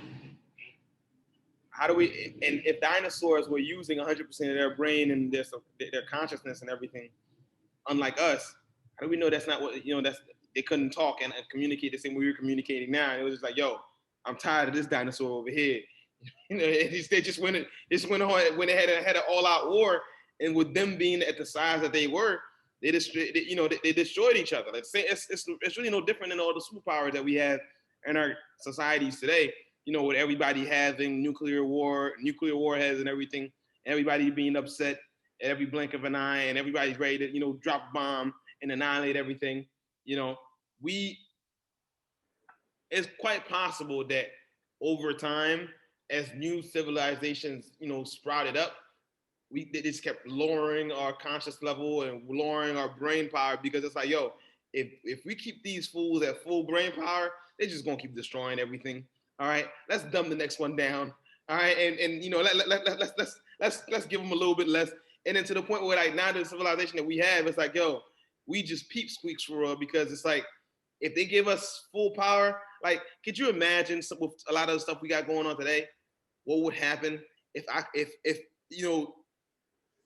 How do we? And if dinosaurs were using 100% of their brain and their consciousness and everything, unlike us, how do we know that's not what That's they couldn't talk and communicate the same way we're communicating now. And it was just like, yo, I'm tired of this dinosaur over here. You know, they just went on when they had an all-out war, and with them being at the size that they were, they destroyed, they destroyed each other. It's really no different than all the superpowers that we have in our societies today. You know, with everybody having nuclear warheads and everything, everybody being upset at every blink of an eye, and everybody's ready to, drop a bomb and annihilate everything. You know, we it's quite possible that over time, as new civilizations, sprouted up, they just kept lowering our conscious level and lowering our brain power, because it's like, yo, if we keep these fools at full brain power, they're just gonna keep destroying everything. All right, let's dumb the next one down. All right, and let's give them a little bit less, and then to the point where, like, now the civilization that we have, it's like, yo, we just peep squeaks for real, because it's like, if they give us full power, like, could you imagine with a lot of the stuff we got going on today, what would happen if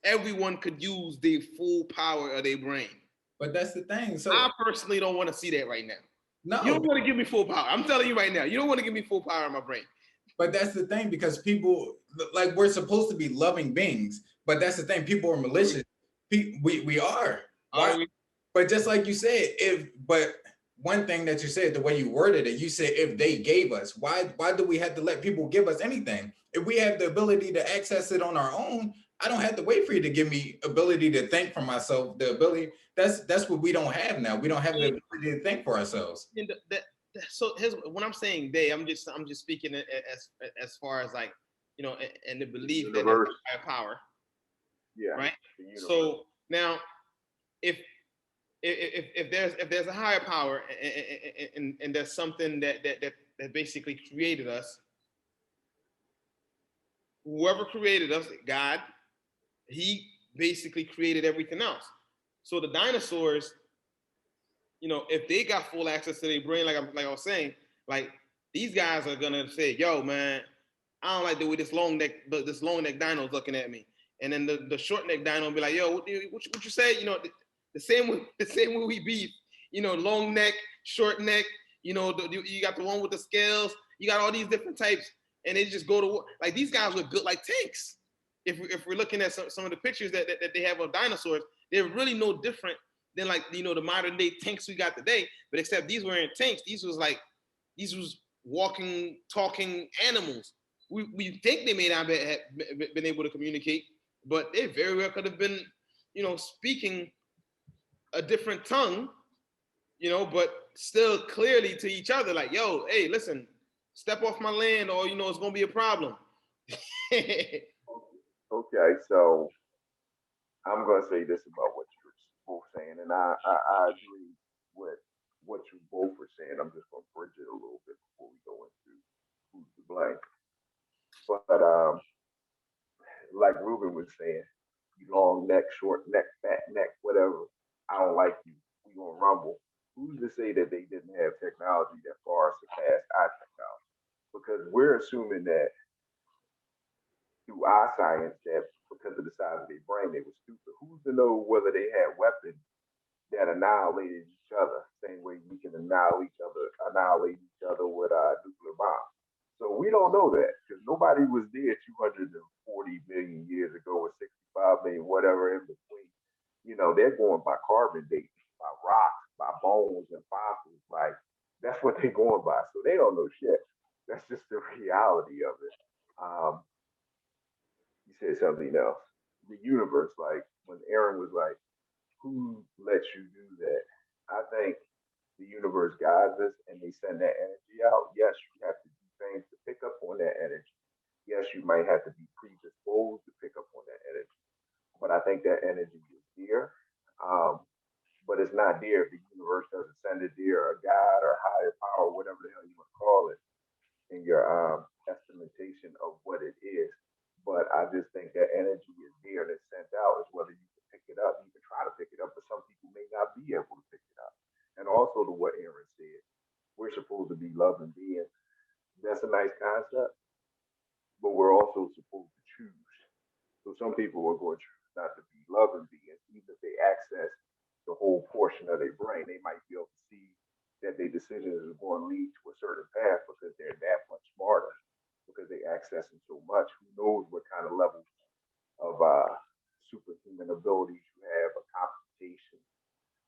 everyone could use the full power of their brain? But that's the thing. So I personally don't want to see that right now. no, You don't want to give me full power. I'm telling you right now, you don't want to give me full power in my brain. but that's the thing, because people, like, we're supposed to be loving beings, but that's the thing. People are malicious. We are. Are we? But just like you said, but one thing that you said, the way you worded it, you said if they gave us, why do we have to let people give us anything? If we have the ability to access it on our own, I don't have to wait for you to give me ability to think for myself. The ability, that's what we don't have now. We don't have the ability to think for ourselves. And so when I'm saying they, I'm just speaking as far as, like, and the belief that there's a higher power. Yeah. Right. So now, if there's a higher power, and there's something that basically created us, whoever created us, God, he basically created everything else. So the dinosaurs, if they got full access to their brain, like I was saying, like, these guys are gonna say, yo, man, I don't like the way this long neck dino's looking at me. And then the short neck dino will be like, yo, what you say? The same way we beef, long neck, short neck, you got the one with the scales, you got all these different types, and they just go to war. Like, these guys look good like tanks. If we're looking at some of the pictures that they have of dinosaurs, they're really no different than, like, the modern day tanks we got today, but except these weren't tanks. These was walking, talking animals. We think they may not have been able to communicate, but they very well could have been, speaking a different tongue, but still clearly to each other, like, yo, hey, listen, step off my land, or it's gonna be a problem. Okay, so I'm gonna say this about what you're both saying, and I agree with what you both are saying. I'm just gonna bridge it a little bit before we go into who's to blame. But like Ruben was saying, you long neck, short neck, fat neck, whatever. I don't like you. We gonna rumble. Who's to say that they didn't have technology that far surpassed our technology? Because we're assuming that through our science that because of the size of their brain they were stupid. Who's to know whether they had weapons that annihilated each other, same way we can annihilate each other with nuclear bombs. So we don't know that because nobody was there 240 million years ago or 65 million, whatever in between. They're going by carbon dating, by rocks, by bones and fossils. Like, that's what they're going by. So they don't know shit. That's just the reality of it. Um, you said something else. The universe, like when Aaron was like, who lets you do that? I think the universe guides us and they send that energy out. Yes, you have to do things to pick up on that energy. Yes, you might have to be predisposed to pick up on that energy. But I think that energy is there. Um, but it's not there if the universe doesn't send it there, or God or higher power, whatever the hell you want to call it, in your estimation of what it is. But I just think that energy is there and it's sent out. Is whether you can pick it up. You can try to pick it up, but some people may not be able to pick it up. And also to what Aaron said, we're supposed to be loving beings. That's a nice concept, but we're also supposed to choose. So some people are going to choose not to be loving beings, even if they access the whole portion of their brain. They might be able to see that their decisions are going to lead to a certain path because they're that much smarter, because they access accessing so much. Who knows what kind of levels of superhuman abilities you have, a computation,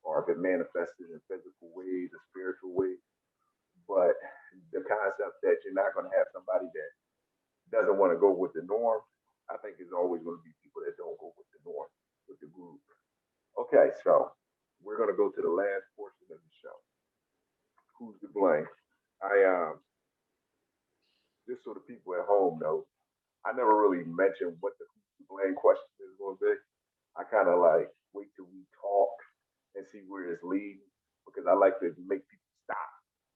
or if it manifested in physical ways, or spiritual ways. But the concept that you're not going to have somebody that doesn't want to go with the norm, I think is always going to be people that don't go with the norm, with the group. Okay, so we're going to go to the last portion of the show. Who's to blame? I Just so the people at home know, I never really mentioned what the who's to blame question is going to be. I kind of like wait till we talk and see where it's leading because I like to make people stop.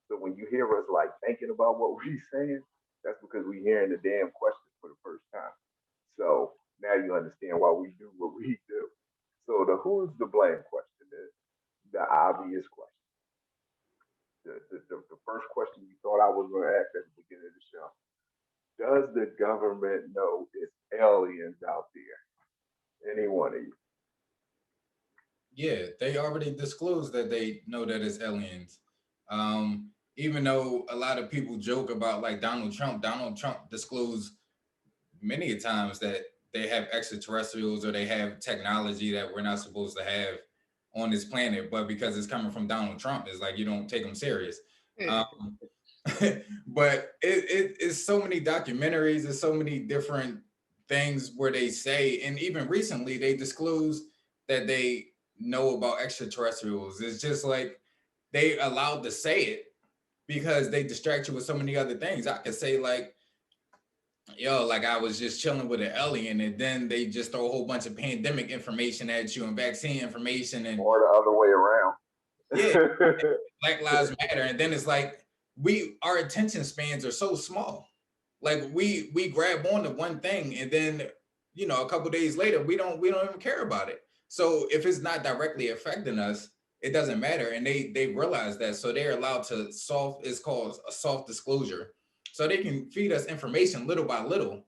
So when you hear us like thinking about what we're saying, that's because we're hearing the damn question for the first time. So now you understand why we do what we do. So the who's the blame question is the obvious question. The first question you thought I was going to ask at the beginning of the show. Does the government know it's aliens out there? Any one of you? Yeah, they already disclosed that they know that it's aliens. Even though a lot of people joke about like Donald Trump disclosed many a times that they have extraterrestrials or they have technology that we're not supposed to have on this planet, but because it's coming from Donald Trump, it's like you don't take them serious. Um, but it's so many documentaries, there's so many different things where they say, and even recently they disclosed that they know about extraterrestrials. It's just like they allowed to say it because they distract you with so many other things. I could say like, yo, like I was just chilling with an alien, and then they just throw a whole bunch of pandemic information at you and vaccine information, and Or the other way around? yeah, Black Lives Matter, and then it's like our attention spans are so small. Like we grab on to one thing, and then a couple days later we don't even care about it. So if it's not directly affecting us, it doesn't matter, and they realize that, so they're allowed to soft. It's called a soft disclosure, so they can feed us information little by little,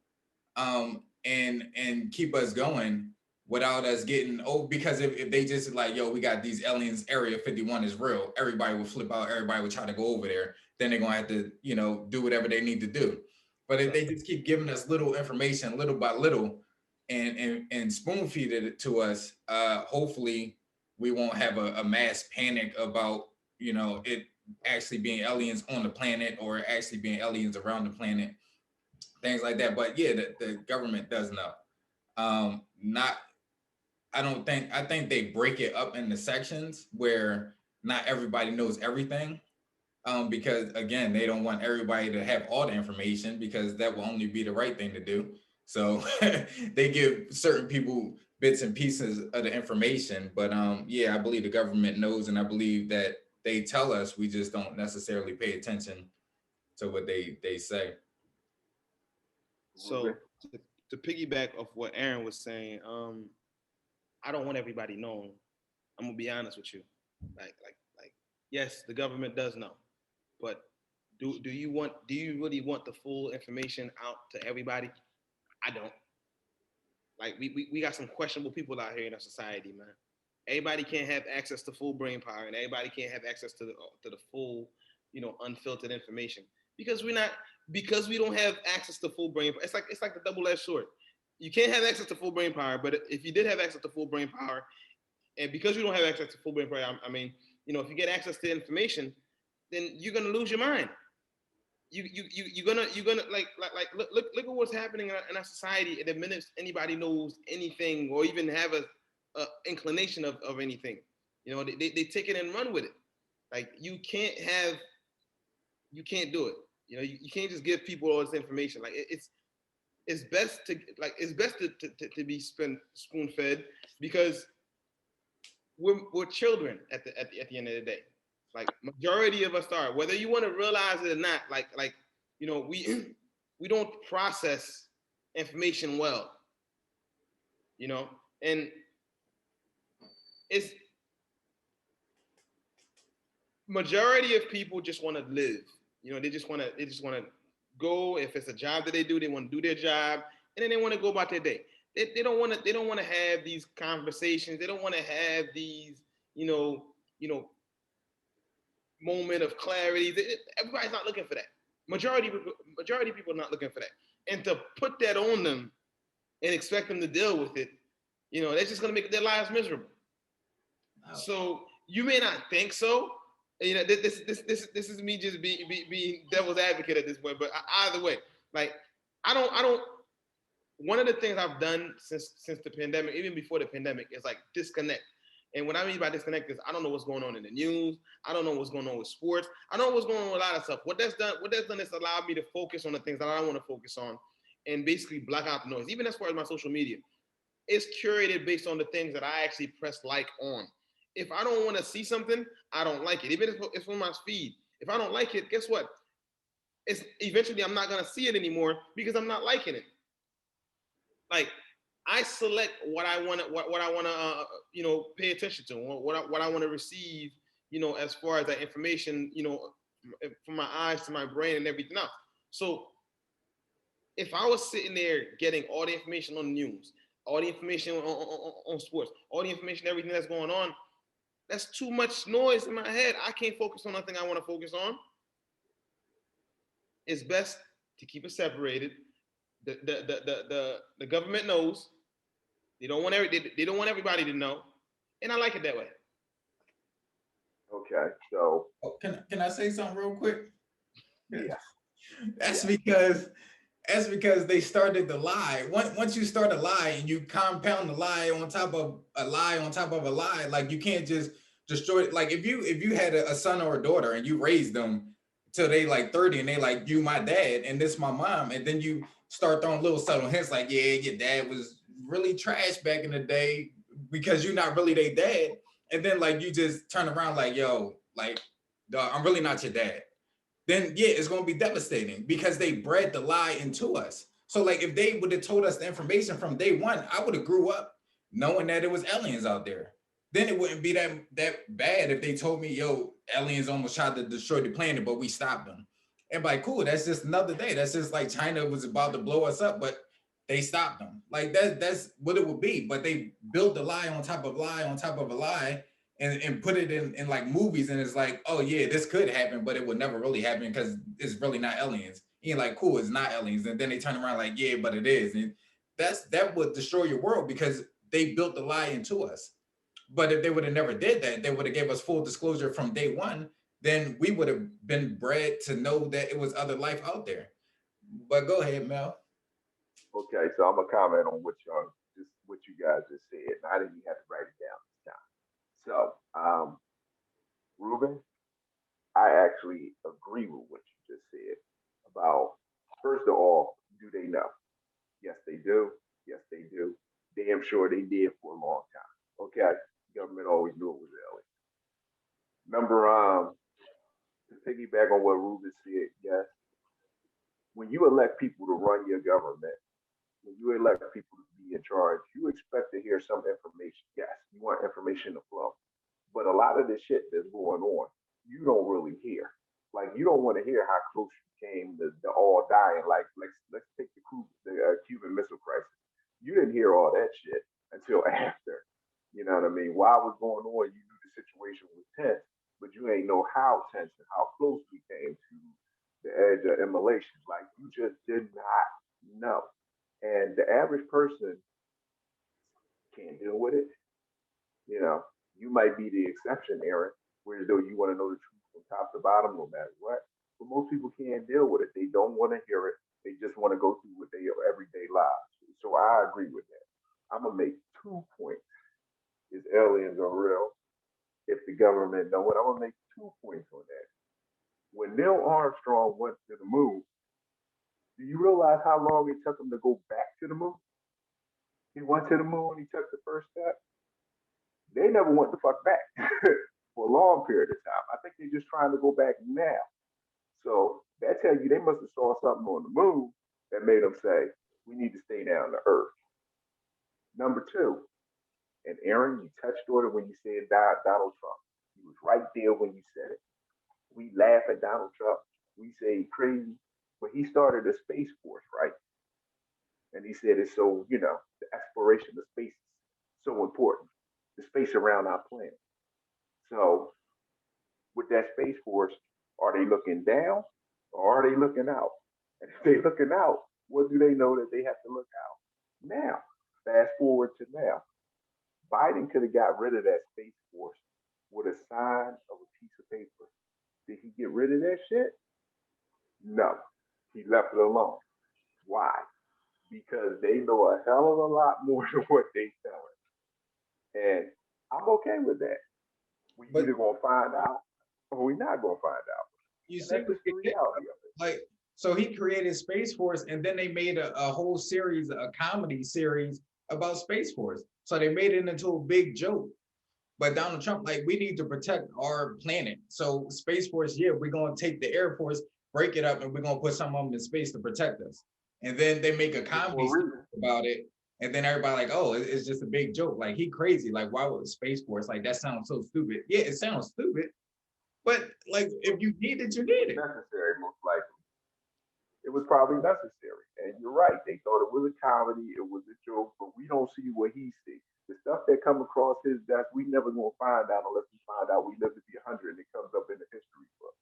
and keep us going without us getting because if they just like, yo, we got these aliens, Area 51 is real, everybody will flip out, everybody will try to go over there, then they're gonna have to do whatever they need to do. But if they just keep giving us little information little by little and spoon feed it to us, hopefully we won't have a mass panic about it actually being aliens on the planet or actually being aliens around the planet, things like that. But yeah, the government does know. Not I think they break it up into sections where not everybody knows everything. Because again, they don't want everybody to have all the information because that will only be the right thing to do. So they give certain people bits and pieces of the information. But yeah, I believe the government knows, and I believe that they tell us. We just don't necessarily pay attention to what they say. So to piggyback off what Aaron was saying, I don't want everybody knowing. I'm gonna be honest with you. Like, yes, the government does know, but do you really want the full information out to everybody? I don't. Like we got some questionable people out here in our society, man. Everybody can't have access to full brain power, and everybody can't have access to the full, unfiltered information because we don't have access to full brain. It's like the double-edged sword. You can't have access to full brain power, but if you did have access to full brain power, and because you don't have access to full brain power, I mean, if you get access to information, then you're gonna lose your mind. You're gonna like look at what's happening in our society. The minute anybody knows anything or even have a inclination of anything, they take it and run with it. Like you can't do it. You can't just give people all this information. Like it's best to be spoon fed because we're children at the end of the day. Like majority of us are, whether you want to realize it or not. We we don't process information well, and it's majority of people just want to live. They just want to go. If it's a job that they do, they want to do their job, and then they want to go about their day. They don't want to have these conversations. They don't want to have these you know you know moment of clarity. Everybody's not looking for that. Majority of people are not looking for that. And to put that on them and expect them to deal with it, that's just gonna make their lives miserable. Oh. So you may not think so. This is me just being devil's advocate at this point. But either way, like I don't. One of the things I've done since the pandemic, even before the pandemic, is like disconnect. And what I mean by disconnect is I don't know what's going on in the news. I don't know what's going on with sports. I don't know what's going on with a lot of stuff. What that's done is allowed me to focus on the things that I want to focus on and basically block out the noise. Even as far as my social media, it's curated based on the things that I actually press like on. If I don't want to see something, I don't like it. Even if it's on my feed. If I don't like it, guess what? It's eventually I'm not gonna see it anymore because I'm not liking it. Like I select what I want to what I want to pay attention to, what I want to receive, as far as that information, from my eyes to my brain and everything else. So if I was sitting there getting all the information on the news, all the information on sports, all the information, everything that's going on, that's too much noise in my head. I can't focus on nothing I want to focus on. It's best to keep it separated. The government knows. They don't want everybody to know, and I like it that way. Okay, so Oh, can I say something real quick? yeah, That's because they started the lie. Once you start a lie and you compound the lie on top of a lie on top of a lie, like you can't just destroy it. Like if you had a son or a daughter and you raised them till they like 30 and they like, you my dad and this my mom, and then you start throwing little subtle hints like, yeah, your dad was really trash back in the day because you're not really their dad, and then like you just turn around like, yo, like, dog, I'm really not your dad, then yeah, it's gonna be devastating because they bred the lie into us. So like if they would have told us the information from day one, I would have grew up knowing that it was aliens out there. Then it wouldn't be that bad if they told me, yo, aliens almost tried to destroy the planet, but we stopped them. And like, cool, that's just another day. That's just like China was about to blow us up, but they stopped them. Like that's what it would be. But they built the lie on top of lie on top of a lie and put it in like movies, and it's like, oh yeah, this could happen, but it would never really happen because it's really not aliens. And you're like, cool, it's not aliens, and then they turn around like, yeah, but it is, and that would destroy your world because they built the lie into us. But if they would have never did that, they would have gave us full disclosure from day one. Then we would have been bred to know that it was other life out there. But go ahead, Mel. okay, so I'm gonna comment on what you guys just said. I didn't even have to write it down this time. So, Ruben, I actually agree with what you just said about, first of all, do they know? Yes, they do. Yes, they do. Damn sure they did for a long time. Okay, government always knew it was alien. Remember, to piggyback on what Ruben said, yes, when you elect people to run your government, when you elect people to be in charge, you expect to hear some information. Yes, you want information to flow. But a lot of the shit that's going on, you don't really hear. Like you don't want to hear how close you came to all dying. Like let's take the Cuban Missile Crisis. You didn't hear all that shit until after. You know what I mean? While it was going on, you knew the situation was tense, but you ain't know how tense and how close we came to the edge of immolation. Like you just did not know. And the average person can't deal with it. You know, you might be the exception, Aaron, where though you want to know the truth from top to bottom, no matter what. But most people can't deal with it. They don't want to hear it. They just want to go through with their everyday lives. So I agree with that. I'm gonna make 2 points. Is aliens are real? If the government know it, I'm gonna make 2 points on that. When Neil Armstrong went to the moon, do you realize how long it took him to go back to the moon? He went to the moon. He took the first step. They never went the fuck back for a long period of time. I think they're just trying to go back now. So that tells you they must have saw something on the moon that made them say, we need to stay down to Earth. Number two, and Aaron, you touched on it when you said Donald Trump. He was right there when you said it. We laugh at Donald Trump. We say he crazy, but he started a space force, right? And he said it's so, the exploration of space is so important, the space around our planet. So with that space force, are they looking down or are they looking out? And if they're looking out, what do they know that they have to look out? Now, fast forward to now. Biden could have got rid of that Space Force with a sign of a piece of paper. Did he get rid of that shit? No. He left it alone. Why? Because they know a hell of a lot more than what they telling. And I'm okay with that. We But either gonna find out or we're not gonna find out. you And see, that's just the reality of it. like, so he created Space Force, and then they made a whole series, a comedy series about Space Force. So they made it into a big joke. But Donald Trump, like, we need to protect our planet. So Space Force, yeah, we're gonna take the Air Force, break it up, and we're gonna put some of them in space to protect us. And then they make a comedy For a series reason. about it, and then everybody like, oh, it's just a big joke. Like, he crazy. Like, why would Space Force? Like, that sounds so stupid. Yeah, it sounds stupid. But like, if you need it, you It need was it. necessary, most likely. It was probably necessary. And you're right. They thought it was a comedy, it was a joke, but we don't see what he sees. The stuff that come across his desk, we never gonna find out unless we find out we live to be 100 and it comes up in the history book.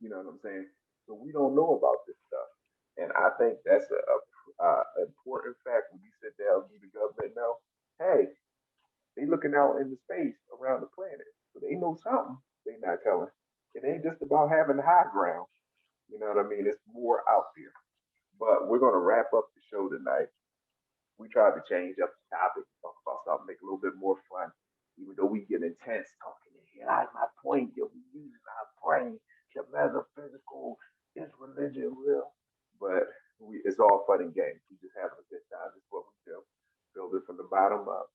You know what I'm saying? So we don't know about this stuff. And I think that's a important fact when we sit down and let the government know, hey, they looking out into space around the planet. So they know something they not telling. It ain't just about having the high ground. You know what I mean? It's more out there. But we're gonna wrap up the show tonight. We tried to change up the topic, talk about something, make it a little bit more fun. Even though we get intense talking in here, like my point, that we using our brain, the metaphysical, is religion real? But it's all fun and games. We just having a good time. That's what we do. Build it from the bottom up.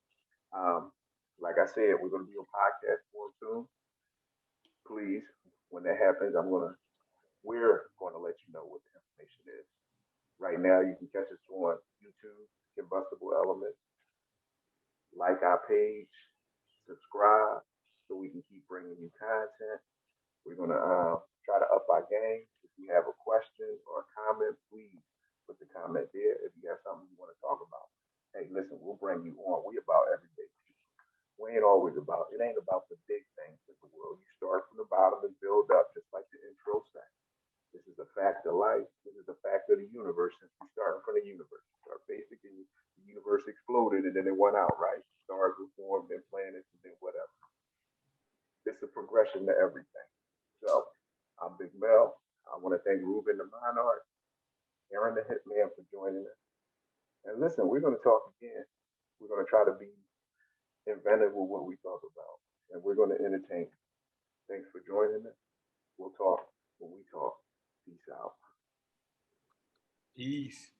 Um, like I said, we're gonna be on podcast form soon. Please, when that happens, we're gonna let you know what the information is. Right now, you can catch us on YouTube, Combustible Elements. Like our page, subscribe, so we can keep bringing you content. We're gonna try to up our game. If you have a question or a comment, please put the comment there. If you have something you want to talk about, hey, listen, we'll bring you on. We about everyday people. We ain't always about. It ain't about the big things in the world. You start from the bottom and build up, just like the intro said. This is a fact of life. This is a fact of the universe. Since we started from the universe, start basically the universe exploded and then it went out, right? Stars were formed, then planets, and then whatever. It's a progression to everything. So I'm Big Mel. I want to thank Ruben the Monarch, Aaron the Hitman for joining us. And listen, we're going to talk again. We're going to try to be inventive with what we talk about, and we're going to entertain. Thanks for joining us. We'll talk when we talk. Peace out. Peace.